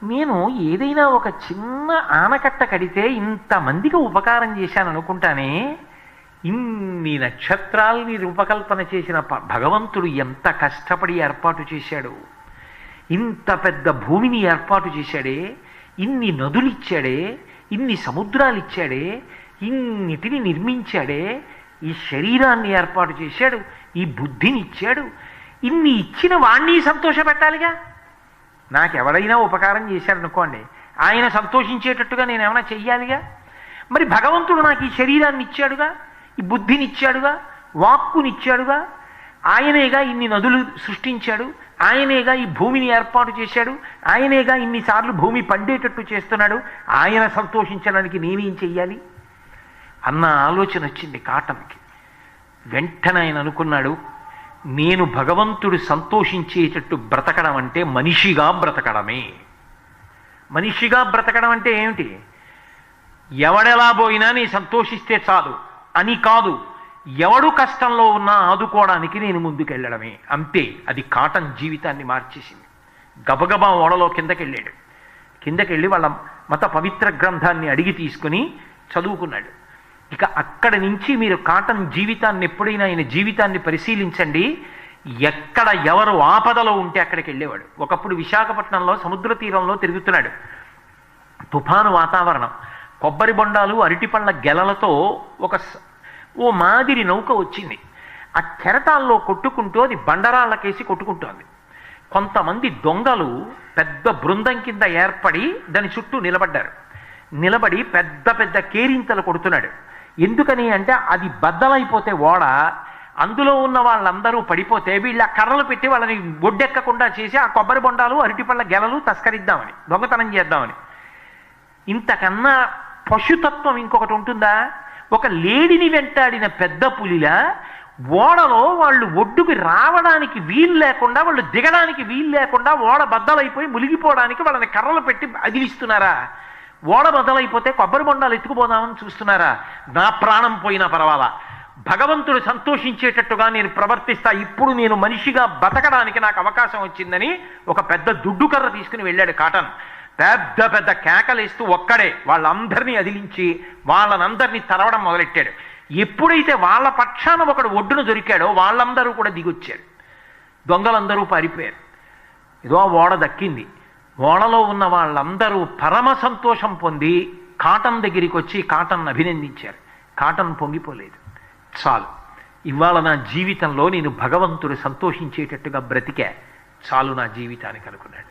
నేను ఏదైనా ఒక చిన్న ఆనకట్ట కడితే ఇంతమందికి ఉపకారం చేశాను అనుకుంటానే, ఇన్ని నక్షత్రాల్ని రూపకల్పన చేసిన భగవంతుడు ఎంత కష్టపడి ఏర్పాటు చేశాడు. ఇంత పెద్ద భూమిని ఏర్పాటు చేశాడే, ఇన్ని నదులిచ్చాడే, ఇన్ని సముద్రాలు ఇచ్చాడే, ఇన్నిటిని నిర్మించాడే, ఈ శరీరాన్ని ఏర్పాటు చేశాడు, ఈ బుద్ధిని ఇచ్చాడు. ఇన్ని ఇచ్చిన వాణ్ణి సంతోషపెట్టాలిగా. నాకెవడైనా ఉపకారం చేశాడనుకోండి, ఆయన సంతోషించేటట్టుగా నేను ఏమైనా చెయ్యాలిగా. మరి భగవంతుడు నాకు ఈ శరీరాన్ని ఇచ్చాడుగా, ఈ బుద్ధిని ఇచ్చాడుగా, వాక్కునిచ్చాడుగా, ఆయనేగా ఇన్ని నదులు సృష్టించాడు, ఆయనేగా ఈ భూమిని ఏర్పాటు చేశాడు, ఆయనేగా ఇన్నిసార్లు భూమి పండేటట్టు చేస్తున్నాడు. ఆయన సంతోషించడానికి నేనేం చెయ్యాలి అన్న ఆలోచన వచ్చింది కాటన్కి. వెంటనే ఆయన అనుకున్నాడు, నేను భగవంతుడు సంతోషించేటట్టు బ్రతకడం అంటే మనిషిగా బ్రతకడమే. మనిషిగా బ్రతకడం అంటే ఏమిటి? ఎవడెలా పోయినా నీ సంతోషిస్తే చాలు అని కాదు, ఎవడు కష్టంలో ఉన్నా ఆదుకోవడానికి నేను ముందుకెళ్ళడమే, అంతే. అది కాటన్ జీవితాన్ని మార్చేసింది. గబగబా ఓడలో కిందకెళ్ళాడు. కిందకెళ్ళి వాళ్ళ మత పవిత్ర గ్రంథాన్ని అడిగి తీసుకుని చదువుకున్నాడు. ఇక అక్కడి నుంచి మీరు కాటన్ జీవితాన్ని ఎప్పుడైనా ఆయన జీవితాన్ని పరిశీలించండి. ఎక్కడ ఎవరు ఆపదలో ఉంటే అక్కడికి వెళ్ళేవాడు. ఒకప్పుడు విశాఖపట్నంలో సముద్ర తీరంలో తిరుగుతున్నాడు. తుఫాను వాతావరణం, కొబ్బరి బొండాలు అరటిపళ్ళ గెలలతో ఓ మాదిరి నౌక వచ్చింది. ఆ కెరటాల్లో కొట్టుకుంటూ అది బండరాళ్ళకేసి కొట్టుకుంటోంది. కొంతమంది దొంగలు పెద్ద బృందం కింద ఏర్పడి దాని చుట్టూ నిలబడ్డారు. నిలబడి పెద్ద పెద్ద కేరింతలు కొడుతున్నాడు. ఎందుకని అంటే అది బద్దలైపోతే ఓడ, అందులో ఉన్న వాళ్ళందరూ పడిపోతే వీళ్ళ కర్రలు పెట్టి వాళ్ళని ఒడ్డెక్కకుండా చేసి ఆ కొబ్బరి బొండాలు అరటిపళ్ళ గెలలు తస్కరిద్దామని, దొంగతనం చేద్దామని. ఇంతకన్నా పశుతత్వం ఇంకొకటి ఉంటుందా? ఒక లేడిని వెంటాడిన పెద్ద పులిలా ఓడలో వాళ్ళు ఒడ్డుకి రావడానికి వీలు లేకుండా, వాళ్ళు దిగడానికి వీలు లేకుండా ఓడ బద్దలైపోయి మునిగిపోవడానికి వాళ్ళని కర్రలు పెట్టి అదిలిస్తున్నారా? ఓడ బద్దలైపోతే కొబ్బరి బొండాలు ఎత్తుకుపోదామని చూస్తున్నారా? నా ప్రాణం పోయినా పర్వాలా, భగవంతుడు సంతోషించేటట్టుగా నేను ప్రవర్తిస్తా, ఇప్పుడు నేను మనిషిగా బతకడానికి నాకు అవకాశం వచ్చిందని ఒక పెద్ద దుడ్డు కర్ర తీసుకుని వెళ్ళాడు కాటన్. పెద్ద పెద్ద కేకలేస్తూ ఒక్కడే వాళ్ళందరినీ అదిలించి వాళ్ళనందరినీ తరవడం మొదలెట్టాడు. ఎప్పుడైతే వాళ్ళ పక్షాన ఒకడు ఒడ్డును దొరికాడో వాళ్ళందరూ కూడా దిగొచ్చారు. దొంగలందరూ పారిపోయారు. ఏదో ఓడ దక్కింది. ఓడలో ఉన్న వాళ్ళందరూ పరమ సంతోషం పొంది కాటన్ దగ్గరికి వచ్చి కాటన్ అభినందించారు. కాటన్ పొంగిపోలేదు. చాలు, ఇవాళ నా జీవితంలో నేను భగవంతుడు సంతోషించేటట్టుగా బ్రతికా, చాలు నా జీవితానికి అనుకున్నాడు.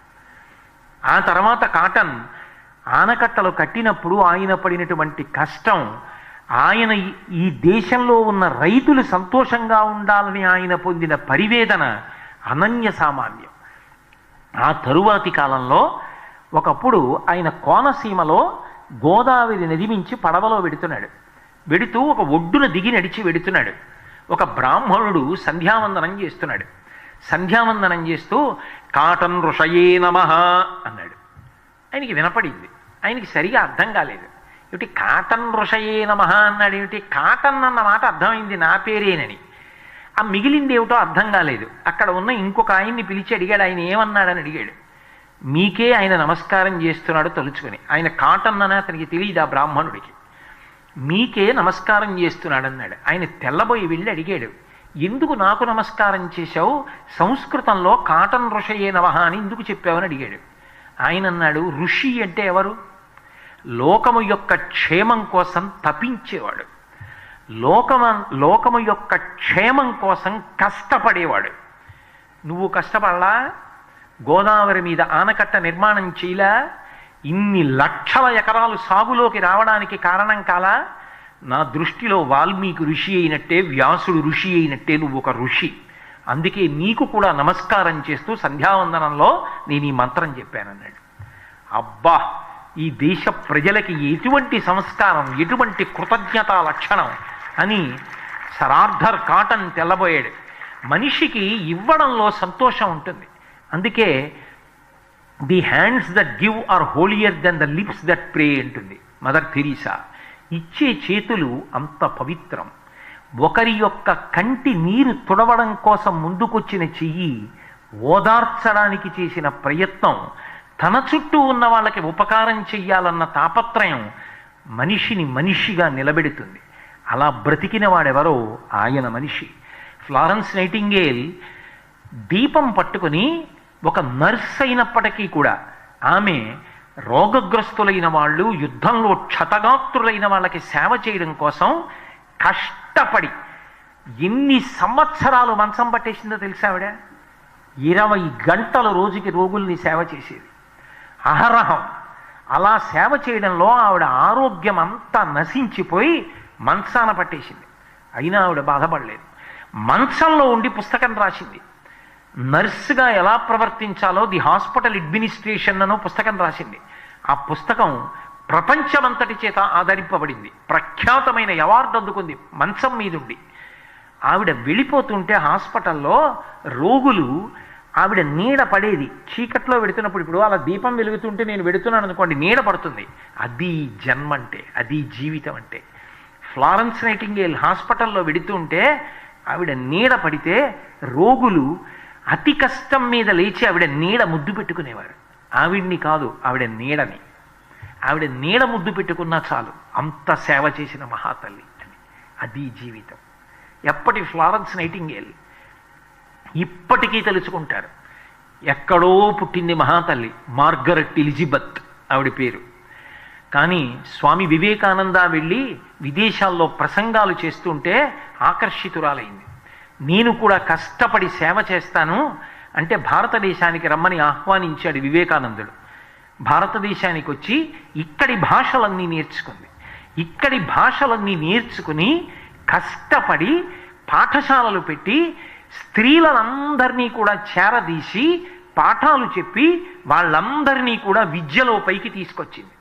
ఆ తర్వాత కాటన్ ఆనకట్టలు కట్టినప్పుడు ఆయన పడినటువంటి కష్టం, ఆయన ఈ దేశంలో ఉన్న రైతులు సంతోషంగా ఉండాలని ఆయన పొందిన పరివేదన అనన్య సామాన్యం. ఆ తరువాతి కాలంలో ఒకప్పుడు ఆయన కోనసీమలో గోదావరి నది మించి పడవలో వెడుతున్నాడు. వెడుతూ ఒక ఒడ్డున దిగి నడిచి వెడుతున్నాడు. ఒక బ్రాహ్మణుడు సంధ్యావందనం చేస్తున్నాడు. సంధ్యావందనం చేస్తూ కాటన్ ఋషయే నమః అన్నాడు. ఆయనకి వినపడింది. ఆయనకి సరిగా అర్థం కాలేదు. ఏమిటి కాటన్ ఋషయే నమః అన్నాడు? ఏమిటి కాటన్ అన్న మాట అర్థమైంది నా పేరేనని, ఆ మిగిలింది ఏమిటో అర్థం కాలేదు. అక్కడ ఉన్న ఇంకొక ఆయన్ని పిలిచి అడిగాడు. ఆయన ఏమన్నాడని అడిగాడు. మీకే ఆయన నమస్కారం చేస్తున్నాడు తలుచుకొని. ఆయన కాటన్ అని అతనికి తెలియదు ఆ బ్రాహ్మణుడికి. మీకే నమస్కారం చేస్తున్నాడు అన్నాడు. ఆయన తెల్లబోయి వెళ్ళి అడిగాడు, ఎందుకు నాకు నమస్కారం చేశావు? సంస్కృతంలో కాటన్ ఋషయే నమః అని ఎందుకు చెప్పావని అడిగాడు. ఆయన అన్నాడు, ఋషి అంటే ఎవరు? లోకము యొక్క క్షేమం కోసం తపించేవాడు, లోకము యొక్క క్షేమం కోసం కష్టపడేవాడు. నువ్వు కష్టపడలా? గోదావరి మీద ఆనకట్ట నిర్మాణం చేయలా? ఇన్ని లక్షల ఎకరాలు సాగులోకి రావడానికి కారణం కాలా? నా దృష్టిలో వాల్మీకి ఋషి అయినట్టే, వ్యాసుడు ఋషి అయినట్టే నువ్వు ఒక ఋషి. అందుకే నీకు కూడా నమస్కారం చేస్తూ సంధ్యావందనంలో నేను ఈ మంత్రం చెప్పానన్నాడు. అబ్బా, ఈ దేశ ప్రజలకి ఎటువంటి సంస్కారం, ఎటువంటి కృతజ్ఞతా లక్షణం అని సరార్థర్ కాటన్ తెల్లబోయాడు. మనిషికి ఇవ్వడంలో సంతోషం ఉంటుంది. అందుకే the hands that give are holier than the lips that pray అంటుంది మదర్ థెరీసా. ఇచ్చే చేతులు అంత పవిత్రం. ఒకరి యొక్క కంటి నీరు తుడవడం కోసం ముందుకొచ్చిన చెయ్యి, ఓదార్చడానికి చేసిన ప్రయత్నం, తన చుట్టూ ఉన్న వాళ్ళకి ఉపకారం చెయ్యాలన్న తాపత్రయం మనిషిని మనిషిగా నిలబెడుతుంది. అలా బ్రతికిన వాడెవరో ఆయన మనిషి. ఫ్లారెన్స్ నైటింగేల్ దీపం పట్టుకుని ఒక నర్స్ అయినప్పటికీ కూడా ఆమె రోగగ్రస్తులైన వాళ్ళు, యుద్ధంలో క్షతగాత్రులైన వాళ్ళకి సేవ చేయడం కోసం కష్టపడి ఎన్ని సంవత్సరాలు మంచం పట్టేసిందో తెలుసా ఆవిడ? 20 గంటల రోజుకి రోగుల్ని సేవ చేసేది అహరహం. అలా సేవ చేయడంలో ఆవిడ ఆరోగ్యం అంతా నశించిపోయి మంచాన పట్టేసింది. అయినా ఆవిడ బాధపడలేదు. మంచంలో ఉండి పుస్తకం రాసింది. నర్సుగా ఎలా ప్రవర్తించాలో ది హాస్పిటల్ అడ్మినిస్ట్రేషన్ అనో పుస్తకం రాసింది. ఆ పుస్తకం ప్రపంచమంతటి చేత ఆదరింపబడింది. ప్రఖ్యాతమైన అవార్డు అందుకుంది మంచం మీదుండి. ఆవిడ వెళ్ళిపోతుంటే హాస్పిటల్లో రోగులు ఆవిడ నీడ పడేది. చీకట్లో వెడుతున్నప్పుడు, ఇప్పుడు అలా దీపం వెలుగుతుంటే నేను వెడుతున్నాను అనుకోండి, నీడ పడుతుంది. అది జన్మ అంటే, అది జీవితం అంటే. ఫ్లారెన్స్ నైటింగేల్ హాస్పిటల్లో వెడుతుంటే ఆవిడ నీడ పడితే రోగులు అతి కష్టం మీద లేచి ఆవిడ నీడ ముద్దు పెట్టుకునేవారు. ఆవిడ్ని కాదు, ఆవిడ నీడని. ఆవిడ నీడ ముద్దు పెట్టుకున్నా చాలు, అంత సేవ చేసిన మహాతల్లి అని. అది జీవితం. ఎప్పటి ఫ్లారెన్స్ నైటింగేల్ ఇప్పటికీ తెలుసుకుంటారు. ఎక్కడో పుట్టింది మహాతల్లి, మార్గరెట్ ఎలిజబెత్ ఆవిడ పేరు. కానీ స్వామి వివేకానంద వెళ్ళి విదేశాల్లో ప్రసంగాలు చేస్తుంటే ఆకర్షితురాలైంది. నేను కూడా కష్టపడి సేవ చేస్తాను అంటే భారతదేశానికి రమ్మని ఆహ్వానించాడు వివేకానందుడు. భారతదేశానికి వచ్చి ఇక్కడి భాషలన్నీ నేర్చుకుంది. ఇక్కడి భాషలన్నీ నేర్చుకుని కష్టపడి పాఠశాలలు పెట్టి స్త్రీలందరినీ కూడా చేరదీసి పాఠాలు చెప్పి వాళ్ళందరినీ కూడా విద్యలో పైకి తీసుకొచ్చింది.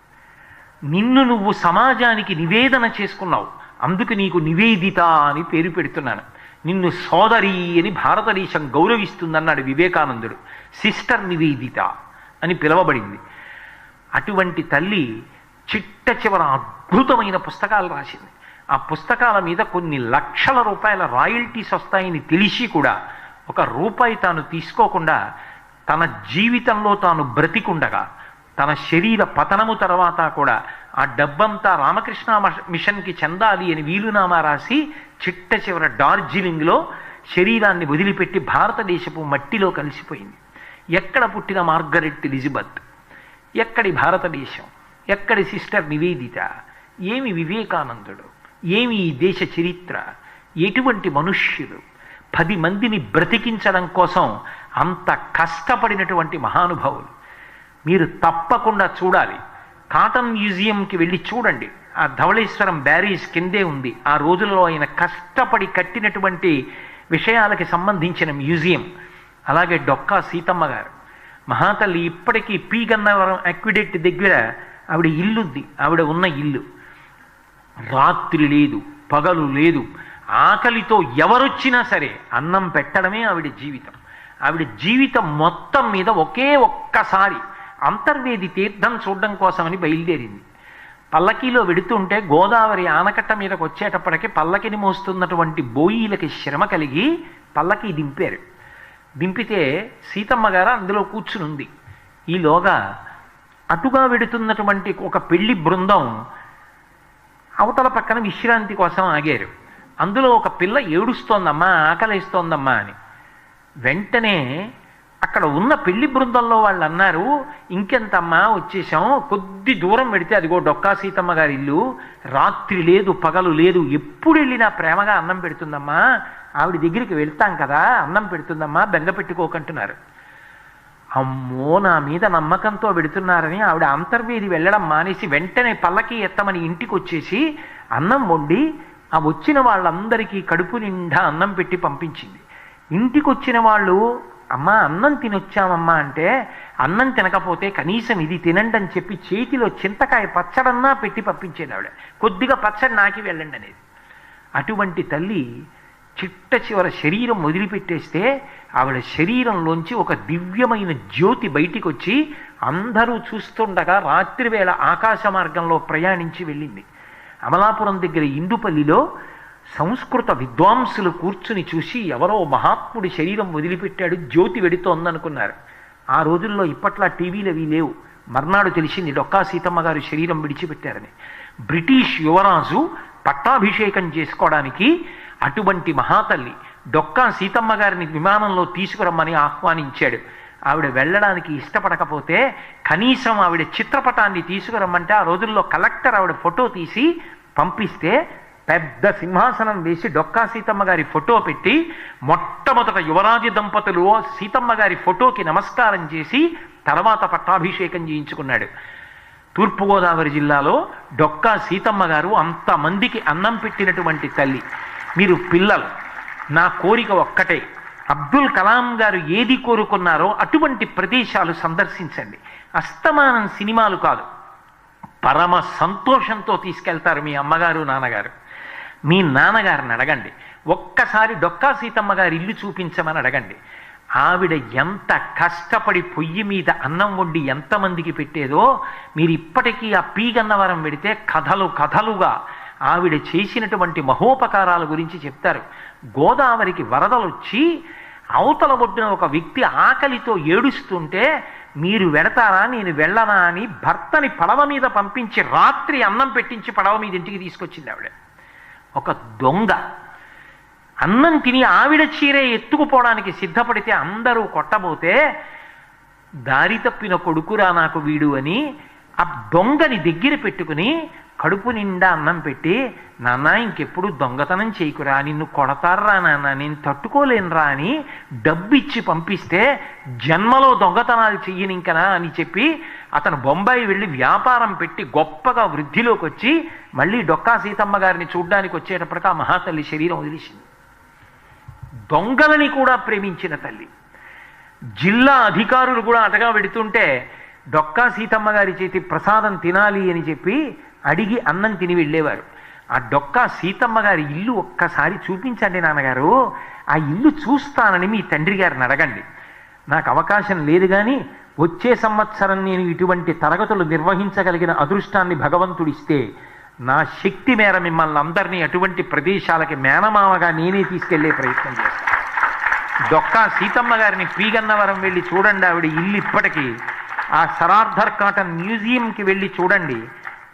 నిన్ను నువ్వు సమాజానికి నివేదన చేసుకున్నావు, అందుకు నీకు నివేదిత అని పేరు పెడుతున్నాను. నిన్ను సోదరి అని భారతదేశం గౌరవిస్తుందన్నాడు వివేకానందుడు. సిస్టర్ నివేదిత అని పిలువబడింది. అటువంటి తల్లి చిట్ట చివర అద్భుతమైన పుస్తకాలు రాసింది. ఆ పుస్తకాల మీద కొన్ని లక్షల రూపాయల రాయల్టీస్ వస్తాయని తెలిసి కూడా ₹1 తాను తీసుకోకుండా తన జీవితంలో తాను బ్రతికుండగా, తన శరీర పతనము తర్వాత కూడా ఆ డబ్బంతా రామకృష్ణ మిషన్కి చెందాలి అని వీలునామా రాసి చిట్ట చివర డార్జిలింగ్లో శరీరాన్ని వదిలిపెట్టి భారతదేశపు మట్టిలో కలిసిపోయింది. ఎక్కడ పుట్టిన మార్గరెట్ ఎలిజబెత్, ఎక్కడి భారతదేశం, ఎక్కడి సిస్టర్ నివేదిత, ఏమి వివేకానందుడు, ఏమి ఈ దేశ చరిత్ర, ఎటువంటి మనుష్యులు, 10 మందిని బ్రతికించడం కోసం అంత కష్టపడినటువంటి మహానుభావులు. మీరు తప్పకుండా చూడాలి. కాటన్ మ్యూజియంకి వెళ్ళి చూడండి. ఆ ధవళేశ్వరం బ్యారేజ్ కిందే ఉంది. ఆ రోజుల్లో ఆయన కష్టపడి కట్టినటువంటి విషయాలకి సంబంధించిన మ్యూజియం. అలాగే డొక్కా సీతమ్మ గారు మహాతల్లి ఇప్పటికీ పి గన్నవరం అక్విడెక్ట్ దగ్గర ఆవిడ ఇల్లుంది. ఆవిడ ఉన్న ఇల్లు రాత్రి లేదు, పగలు లేదు, ఆకలితో ఎవరొచ్చినా సరే అన్నం పెట్టడమే ఆవిడ జీవితం. ఆవిడ జీవితం మొత్తం మీద ఒక్కసారి అంతర్వేది తీర్థం చూడడం కోసమని బయలుదేరింది. పల్లకీలో వెడుతుంటే గోదావరి ఆనకట్ట మీదకి వచ్చేటప్పటికి పల్లకిని మోస్తున్నటువంటి బోయీలకి శ్రమ కలిగి పల్లకి దింపారు. దింపితే సీతమ్మ గారు అందులో కూర్చుని ఉంది. ఈలోగా అటుగా వెడుతున్నటువంటి ఒక పెళ్లి బృందం అవతల పక్కన విశ్రాంతి కోసం ఆగారు. అందులో ఒక పిల్ల ఏడుస్తోందమ్మా, ఆకలేస్తోందమ్మా అని. వెంటనే అక్కడ ఉన్న పెళ్లి బృందంలో వాళ్ళు అన్నారు, ఇంకెంతమ్మా వచ్చేసాం, కొద్ది దూరం పెడితే అదిగో డొక్కా సీతమ్మ గారి ఇల్లు, రాత్రి లేదు పగలు లేదు, ఎప్పుడు వెళ్ళినా ప్రేమగా అన్నం పెడుతుందమ్మా, ఆవిడ దగ్గరికి వెళ్తాం కదా, అన్నం పెడుతుందమ్మా, బెంగ పెట్టుకోకంటున్నారు. అమ్మో, నా మీద నమ్మకంతో పెడుతున్నారని ఆవిడ అంతర్వేది వెళ్ళడం మానేసి వెంటనే పల్లకి ఎత్తమని ఇంటికి వచ్చేసి అన్నం వండి ఆ వచ్చిన వాళ్ళందరికీ కడుపు నిండా అన్నం పెట్టి పంపించింది. ఇంటికి వచ్చిన వాళ్ళు, అమ్మా అన్నం తినొచ్చామమ్మా అంటే, అన్నం తినకపోతే కనీసం ఇది తినండి అని చెప్పి చేతిలో చింతకాయ పచ్చడన్నా పెట్టి పంపించేది ఆవిడ. కొద్దిగా పచ్చడి నాకి వెళ్ళండి అనేది. అటువంటి తల్లి చిట్ట చివర శరీరం వదిలిపెట్టేస్తే ఆవిడ శరీరంలోంచి ఒక దివ్యమైన జ్యోతి బయటికి వచ్చి అందరూ చూస్తుండగా రాత్రివేళ ఆకాశ మార్గంలో ప్రయాణించి వెళ్ళింది. అమలాపురం దగ్గర ఇందుపల్లిలో సంస్కృత విద్వాంసులు కూర్చుని చూసి ఎవరో మహాత్ముడి శరీరం వదిలిపెట్టాడు, జ్యోతి వెడుతోందనుకున్నారు. ఆ రోజుల్లో ఇప్పట్లా టీవీలు అవి లేవు. మర్నాడు తెలిసింది డొక్కా సీతమ్మ గారు శరీరం విడిచిపెట్టారని. బ్రిటిష్ యువరాజు పట్టాభిషేకం చేసుకోవడానికి అటువంటి మహాతల్లి డొక్కా సీతమ్మ గారిని విమానంలో తీసుకురమ్మని ఆహ్వానించాడు. ఆవిడ వెళ్ళడానికి ఇష్టపడకపోతే కనీసం ఆవిడ చిత్రపటాన్ని తీసుకురమ్మంటే ఆ రోజుల్లో కలెక్టర్ ఆవిడ ఫోటో తీసి పంపిస్తే పెద్ద సింహాసనం వేసి డొక్కా సీతమ్మ గారి ఫోటో పెట్టి మొట్టమొదట యువరాజు దంపతులు సీతమ్మ గారి ఫోటోకి నమస్కారం చేసి తర్వాత పట్టాభిషేకం చేయించుకున్నాడు. తూర్పుగోదావరి జిల్లాలో డొక్కా సీతమ్మ గారు అంతమందికి అన్నం పెట్టినటువంటి తల్లి. మీరు పిల్లలు, నా కోరిక ఒక్కటే, అబ్దుల్ కలాం గారు ఏది కోరుకున్నారో అటువంటి ప్రదేశాలు సందర్శించండి. అస్తమానం సినిమాలు కాదు, పరమ సంతోషంతో తీసుకెళ్తారు మీ అమ్మగారు నాన్నగారు. మీ నాన్నగారిని అడగండి, ఒక్కసారి డొక్కా సీతమ్మ గారి ఇల్లు చూపించమని అడగండి. ఆవిడ ఎంత కష్టపడి పొయ్యి మీద అన్నం వండి ఎంతమందికి పెట్టేదో మీరు ఇప్పటికీ ఆ పీగన్నవరం పెడితే కథలు కథలుగా ఆవిడ చేసినటువంటి మహోపకారాల గురించి చెప్తారు. గోదావరికి వరదలు వచ్చి అవతల ఒడ్డున ఒక వ్యక్తి ఆకలితో ఏడుస్తుంటే మీరు వెడతారా నేను వెళ్ళనా అని భర్తని పడవ మీద పంపించి రాత్రి అన్నం పెట్టించి పడవ మీద ఇంటికి తీసుకొచ్చింది ఆవిడ. ఒక దొంగ అన్నం తిని ఆవిడ చీరే ఎత్తుకుపోవడానికి సిద్ధపడితే అందరూ కొట్టబోతే దారి తప్పిన కొడుకురా నాకు వీడు అని ఆ దొంగని దగ్గర పెట్టుకుని కడుపు నిండా అన్నం పెట్టి, నాన్న ఇంకెప్పుడు దొంగతనం చేయకురా, నిన్ను కొడతారా నాన్న, నేను తట్టుకోలేనురా అని డబ్బిచ్చి పంపిస్తే జన్మలో దొంగతనాలు చెయ్యనింకనా అని చెప్పి అతను బొంబాయి వెళ్ళి వ్యాపారం పెట్టి గొప్పగా వృద్ధిలోకి వచ్చి మళ్ళీ డొక్కా సీతమ్మ గారిని చూడ్డానికి వచ్చేటప్పటికి ఆ మహాతల్లి శరీరం వదిలేసింది. దొంగలని కూడా ప్రేమించిన తల్లి. జిల్లా అధికారులు కూడా అటగా పెడుతుంటే డొక్కా సీతమ్మ గారి చేతి ప్రసాదం తినాలి అని చెప్పి అడిగి అన్నం తిని వెళ్ళేవారు. ఆ డొక్కా సీతమ్మ గారి ఇల్లు ఒక్కసారి చూపించండి నాన్నగారు, ఆ ఇల్లు చూస్తానని మీ తండ్రి గారిని అడగండి. నాకు అవకాశం లేదు కానీ వచ్చే సంవత్సరం నేను ఇటువంటి తరగతులు నిర్వహించగలిగిన అదృష్టాన్ని భగవంతుడిస్తే నా శక్తి మేర మిమ్మల్ని అందరినీ అటువంటి ప్రదేశాలకి మేనమామగా నేనే తీసుకెళ్లే ప్రయత్నం చేస్తాను. డొక్కా సీతమ్మ గారిని పీగన్నవరం వెళ్ళి చూడండి, ఆవిడ ఇల్లు ఇప్పటికీ. ఆ సరార్థర్ కాటన్ మ్యూజియంకి వెళ్ళి చూడండి.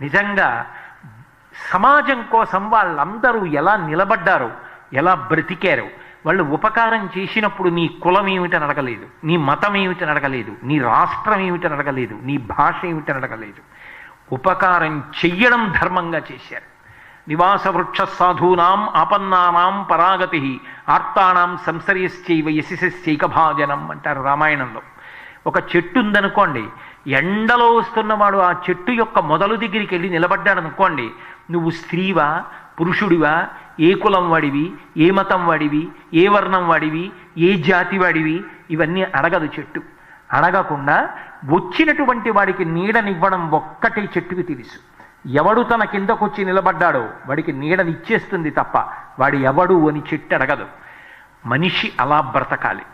నిజంగా సమాజం కోసం వాళ్ళందరూ ఎలా నిలబడ్డారో, ఎలా బ్రతికారో. వాళ్ళు ఉపకారం చేసినప్పుడు నీ కులం ఏమిటని అడగలేదు, నీ మతం ఏమిటని అడగలేదు, నీ రాష్ట్రం ఏమిటని అడగలేదు, నీ భాష ఏమిటని అడగలేదు. ఉపకారం చెయ్యడం ధర్మంగా చేశారు. నివాస వృక్ష సాధూనాం ఆపన్నానాం పరాగతి ఆర్తానాం సంసర్యశ్చైవ యశిశ్చైక భాజనం అంటారు రామాయణంలో. ఒక చెట్టు ఉందనుకోండి, ఎండలో వస్తున్నవాడు ఆ చెట్టు యొక్క మొదలు దగ్గరికి వెళ్ళి నిలబడ్డాడు అనుకోండి, నువ్వు స్త్రీవా పురుషుడివా, ఏ కులం వాడివి, ఏ మతం వాడివి, ఏ వర్ణం వాడివి, ఏ జాతి వాడివి, ఇవన్నీ అడగదు చెట్టు. అడగకుండా వచ్చినటువంటి వాడికి నీడనివ్వడం ఒక్కటే చెట్టుకి తెలుసు. ఎవడు తన కిందకొచ్చి నిలబడ్డాడో వాడికి నీడనిచ్చేస్తుంది తప్ప వాడు ఎవడు అని చెట్టు అడగదు. మనిషి అలా బ్రతకాలి.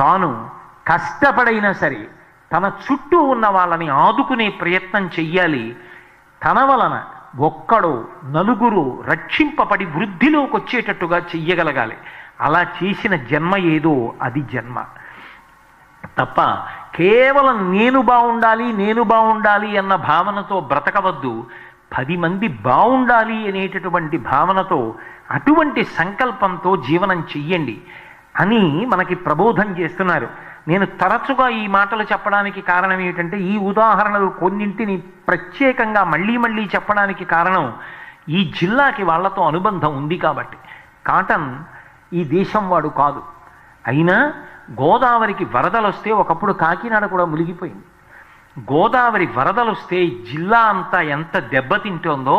తాను కష్టపడైనా సరే తన చుట్టూ ఉన్న వాళ్ళని ఆదుకునే ప్రయత్నం చెయ్యాలి. తన వలన ఒక్కడో నలుగురు రక్షింపబడి వృద్ధిలోకి వచ్చేటట్టుగా చెయ్యగలగాలి. అలా చేసిన జన్మ ఏదో అది జన్మ తప్ప కేవలం నేను బాగుండాలి అన్న భావనతో బ్రతకవద్దు. 10 మంది బాగుండాలి అనేటటువంటి భావనతో అటువంటి సంకల్పంతో జీవనం చెయ్యండి అని మనకి ప్రబోధం చేస్తున్నారు. నేను తరచుగా ఈ మాటలు చెప్పడానికి కారణం ఏమిటంటే, ఈ ఉదాహరణలు కొన్నింటిని ప్రత్యేకంగా మళ్ళీ చెప్పడానికి కారణం ఈ జిల్లాకి వాళ్లతో అనుబంధం ఉంది కాబట్టి. కాటన్ ఈ దేశం వాడు కాదు. అయినా గోదావరికి వరదలు వస్తే ఒకప్పుడు కాకినాడ కూడా మునిగిపోయింది. గోదావరి వరదలు వస్తే జిల్లా అంతా ఎంత దెబ్బతింటోందో,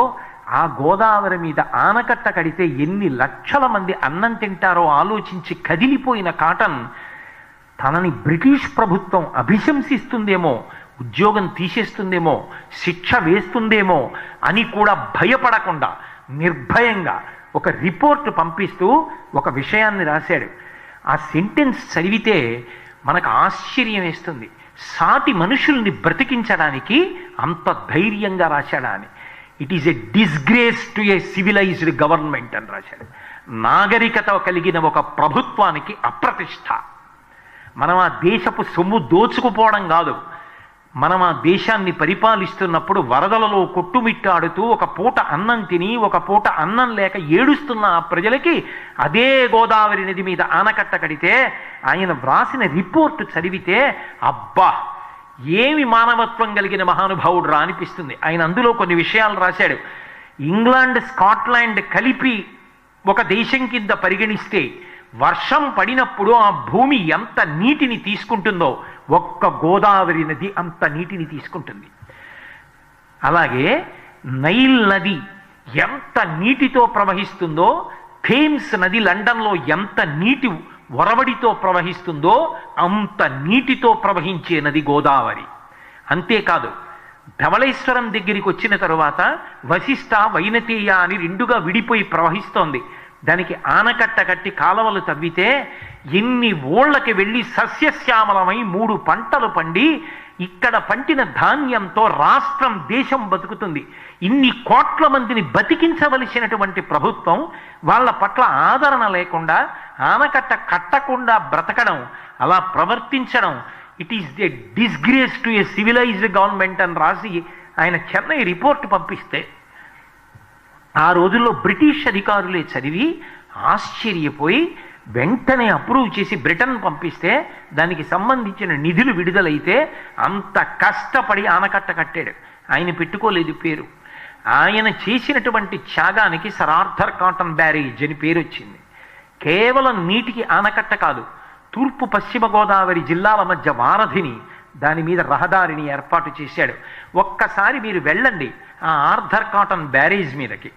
ఆ గోదావరి మీద ఆనకట్ట కడితే ఎన్ని లక్షల మంది అన్నం తింటారో ఆలోచించి కదిలిపోయిన కాటన్ తనని బ్రిటిష్ ప్రభుత్వం అభిశంసిస్తుందేమో, ఉద్యోగం తీసేస్తుందేమో, శిక్ష వేస్తుందేమో అని కూడా భయపడకుండా నిర్భయంగా ఒక రిపోర్ట్ పంపిస్తూ ఒక విషయాన్ని రాశాడు. ఆ సెంటెన్స్ చదివితే మనకు ఆశ్చర్యం వేస్తుంది. సాటి మనుషుల్ని బ్రతికించడానికి అంత ధైర్యంగా రాశాడా అని. It is a disgrace to a civilised government అని రాశాడు. నాగరికత కలిగిన ఒక ప్రభుత్వానికి అప్రతిష్ట. మనం ఆ దేశపు సొమ్ము దోచుకుపోవడం కాదు. మనం ఆ దేశాన్ని పరిపాలిస్తున్నప్పుడు వరదలలో కొట్టుమిట్టాడుతూ ఒక పూట అన్నం తిని ఒక పూట అన్నం లేక ఏడుస్తున్న ఆ ప్రజలకి అదే గోదావరి నది మీద ఆనకట్ట కడితే ఆయన వ్రాసిన రిపోర్టు చదివితే అబ్బా ఏమి మానవత్వం కలిగిన మహానుభావుడు రా అనిపిస్తుంది. ఆయన అందులో కొన్ని విషయాలు రాశాడు. ఇంగ్లాండ్ స్కాట్లాండ్ కలిపి ఒక దేశం కింద పరిగణిస్తే వర్షం పడినప్పుడు ఆ భూమి ఎంత నీటిని తీసుకుంటుందో ఒక్క గోదావరి నది అంత నీటిని తీసుకుంటుంది. అలాగే నైల్ నది ఎంత నీటితో ప్రవహిస్తుందో, థేమ్స్ నది లండన్లో ఎంత నీటి ఒరవడితో ప్రవహిస్తుందో అంత నీటితో ప్రవహించే నది గోదావరి. అంతేకాదు, ధవళేశ్వరం దగ్గరికి వచ్చిన తరువాత వశిష్ఠ వైనతేయ అని రెండుగా విడిపోయి ప్రవహిస్తోంది. దానికి ఆనకట్ట కట్టి కాలవలు తవ్వితే ఎన్ని ఊళ్ళకి వెళ్ళి సస్యశ్యామలమై 3 పంటలు పండి ఇక్కడ పంటిన ధాన్యంతో రాష్ట్రం దేశం బతుకుతుంది. ఇన్ని కోట్ల మందిని బతికించవలసినటువంటి ప్రభుత్వం వాళ్ళ పట్ల ఆదరణ లేకుండా ఆనకట్ట కట్టకుండా బ్రతకడం, అలా ప్రవర్తించడం, it is the disgrace to a civilised government అని రాసి ఆయన చెన్నై రిపోర్ట్ పంపిస్తే ఆ రోజుల్లో బ్రిటిష్ అధికారులే చదివి ఆశ్చర్యపోయి వెంటనే అప్రూవ్ చేసి బ్రిటన్ పంపిస్తే దానికి సంబంధించిన నిధులు విడుదలైతే అంత కష్టపడి ఆనకట్ట కట్టాడు. ఆయన పెట్టుకోలేదు పేరు. ఆయన చేసినటువంటి త్యాగానికి సర్ ఆర్థర్ కాటన్ బ్యారేజ్ అని పేరు వచ్చింది. కేవలం నీటికి ఆనకట్ట కాదు, తూర్పు పశ్చిమ గోదావరి జిల్లాల మధ్య వారధిని, దాని మీద రహదారిని ఏర్పాటు చేశాడు. ఒక్కసారి మీరు వెళ్ళండి ఆ ఆర్థర్ కాటన్ బ్యారేజ్ మీదకి.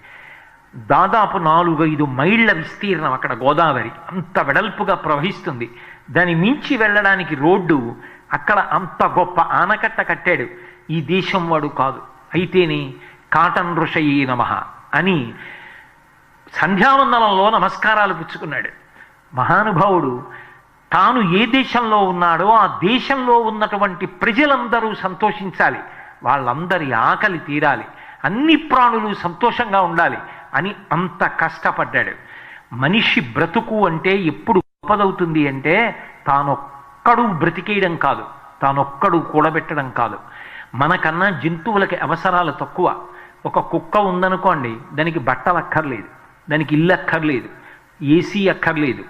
దాదాపు 4-5 మైళ్ళ విస్తీర్ణం అక్కడ గోదావరి, అంత వెడల్పుగా ప్రవహిస్తుంది. దాన్ని మించి వెళ్ళడానికి రోడ్డు, అక్కడ అంత గొప్ప ఆనకట్ట కట్టాడు. ఈ దేశం వాడు కాదు, అయితేనే కాటన్ ఋషయే నమః అని సంధ్యావందనంలో నమస్కారాలు పుచ్చుకున్నాడు. మహానుభావుడు తాను ఏ దేశంలో ఉన్నాడో ఆ దేశంలో ఉన్నటువంటి ప్రజలందరూ సంతోషించాలి, వాళ్ళందరి ఆకలి తీరాలి, అన్ని ప్రాణులు సంతోషంగా ఉండాలి అని అంత కష్టపడ్డాడు. మనిషి బ్రతుకు అంటే ఎప్పుడు గొప్పదవుతుంది అంటే తానొక్కడు బ్రతికేయడం కాదు, తానొక్కడు కూడబెట్టడం కాదు. మనకన్నా జంతువులకి అవసరాలు తక్కువ. ఒక కుక్క ఉందనుకోండి, దానికి బట్టలు అక్కర్లేదు, దానికి ఇల్లు అక్కర్లేదు, ఏసీ అక్కర్లేదు,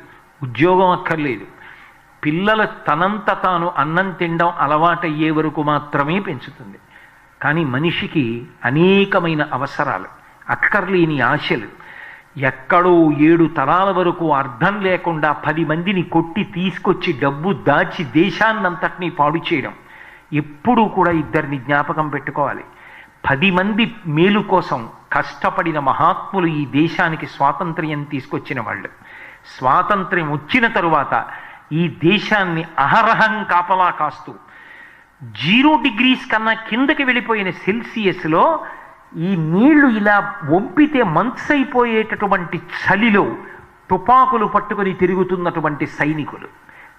ఉద్యోగం అక్కర్లేదు. పిల్లలు తనంత తాను అన్నం తినడం అలవాటయ్యే వరకు మాత్రమే పెంచుతుంది. కానీ మనిషికి అనేకమైన అవసరాలు, అక్కర్లేని ఆశలు, ఎక్కడో 7 తరాల వరకు అర్థం లేకుండా 10 మందిని కొట్టి తీసుకొచ్చి డబ్బు దాచి దేశాన్నంతటినీ పాడు చేయడం. ఎప్పుడూ కూడా ఇద్దరిని జ్ఞాపకం పెట్టుకోవాలి. 10 మంది మేలు కోసం కష్టపడిన మహాత్ములు ఈ దేశానికి స్వాతంత్ర్యం తీసుకొచ్చిన వాళ్ళు. స్వాతంత్ర్యం వచ్చిన తరువాత ఈ దేశాన్ని అహరహం కాపలా కాస్తూ 0 డిగ్రీస్ కన్నా కిందకి వెళ్ళిపోయిన సెల్సియస్లో ఈ నీళ్లు ఇలా వంపితే మంత్స్ అయిపోయేటటువంటి చలిలో తుపాకులు పట్టుకొని తిరుగుతున్నటువంటి సైనికులు,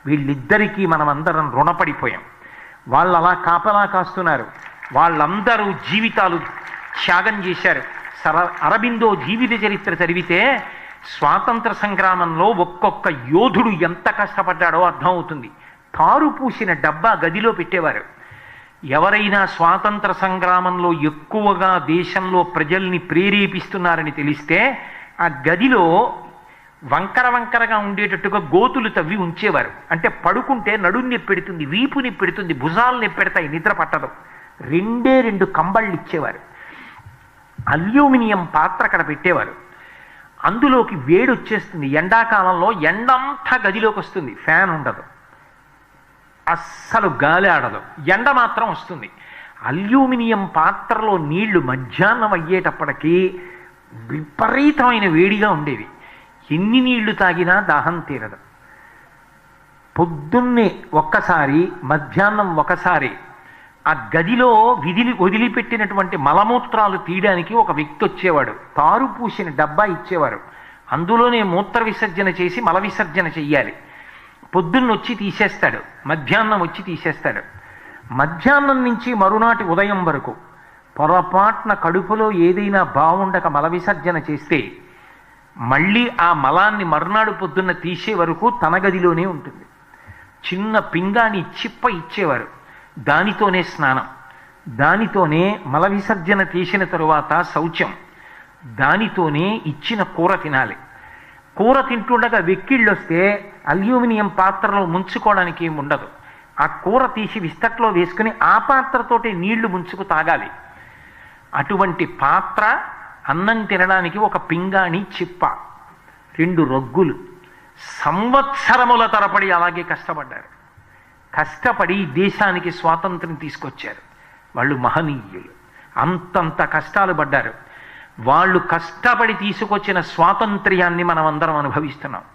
వీళ్ళిద్దరికీ మనమందరం రుణపడిపోయాం. వాళ్ళు అలా కాపలా కాస్తున్నారు. వాళ్ళందరూ జీవితాలు త్యాగం చేశారు. అరబిందో జీవిత చరిత్ర చదివితే స్వాతంత్ర సంగ్రామంలో ఒక్కొక్క యోధుడు ఎంత కష్టపడ్డాడో అర్థమవుతుంది. తారు పూసిన డబ్బా గదిలో పెట్టేవారు. ఎవరైనా స్వాతంత్ర సంగ్రామంలో ఎక్కువగా దేశంలో ప్రజల్ని ప్రేరేపిస్తున్నారని తెలిస్తే ఆ గదిలో వంకర వంకరగా ఉండేటట్టుగా గోతులు తవ్వి ఉంచేవారు. అంటే పడుకుంటే నడుం నొప్పి పెడుతుంది, వీపు నొప్పి పెడుతుంది, భుజాలు నొప్పి పెడతాయి, నిద్ర పట్టదు. 2 కంబళ్ళు ఇచ్చేవారు. అల్యూమినియం పాత్ర అక్కడ పెట్టేవారు. అందులోకి వేడి వచ్చేస్తుంది. ఎండాకాలంలో ఎండంతా గదిలోకి వస్తుంది, ఫ్యాన్ ఉండదు, అస్సలు గాలి ఆడదు, ఎండ మాత్రం వస్తుంది. అల్యూమినియం పాత్రలో నీళ్లు మధ్యాహ్నం అయ్యేటప్పటికీ విపరీతమైన వేడిగా ఉండేవి. ఎన్ని నీళ్లు తాగినా దాహం తీరదు. పొద్దున్నే ఒక్కసారి, మధ్యాహ్నం ఒకసారి ఆ గదిలో వదిలిపెట్టినటువంటి మలమూత్రాలు తీయడానికి ఒక వ్యక్తి వచ్చేవాడు. తారు పూసిన డబ్బా ఇచ్చేవారు. అందులోనే మూత్ర విసర్జన చేసి మల విసర్జన చెయ్యాలి. పొద్దున్న వచ్చి తీసేస్తాడు, మధ్యాహ్నం వచ్చి తీసేస్తాడు. మధ్యాహ్నం నుంచి మరునాటి ఉదయం వరకు పొరపాటున కడుపులో ఏదైనా బాగుండక మల విసర్జన చేస్తే మళ్ళీ ఆ మలాన్ని మరునాడు పొద్దున్న తీసే వరకు తన గదిలోనే ఉంటుంది. చిన్న పింగాణి చిప్ప ఇచ్చేవారు. దానితోనే స్నానం, దానితోనే మల విసర్జన చేసిన తరువాత శౌచం, దానితోనే ఇచ్చిన కూర తినాలి. కూర తింటుండగా వెక్కిళ్ళొస్తే అల్యూమినియం పాత్రలో ముంచుకోవడానికి ఏమి ఉండదు. ఆ కూర తీసి విస్తట్లో వేసుకుని ఆ పాత్రతోటి నీళ్లు ముంచుకు తాగాలి. అటువంటి పాత్ర, అన్నం తినడానికి ఒక పింగాణి చిప్ప, 2 రొగ్గులు. సంవత్సరముల తరబడి అలాగే కష్టపడ్డారు. కష్టపడి దేశానికి స్వాతంత్రం తీసుకొచ్చారు. వాళ్ళు మహనీయులు. అంతంత కష్టాలు పడ్డారు. వాళ్ళు కష్టపడి తీసుకొచ్చిన స్వాతంత్ర్యాన్ని మనం అందరం అనుభవిస్తున్నాం.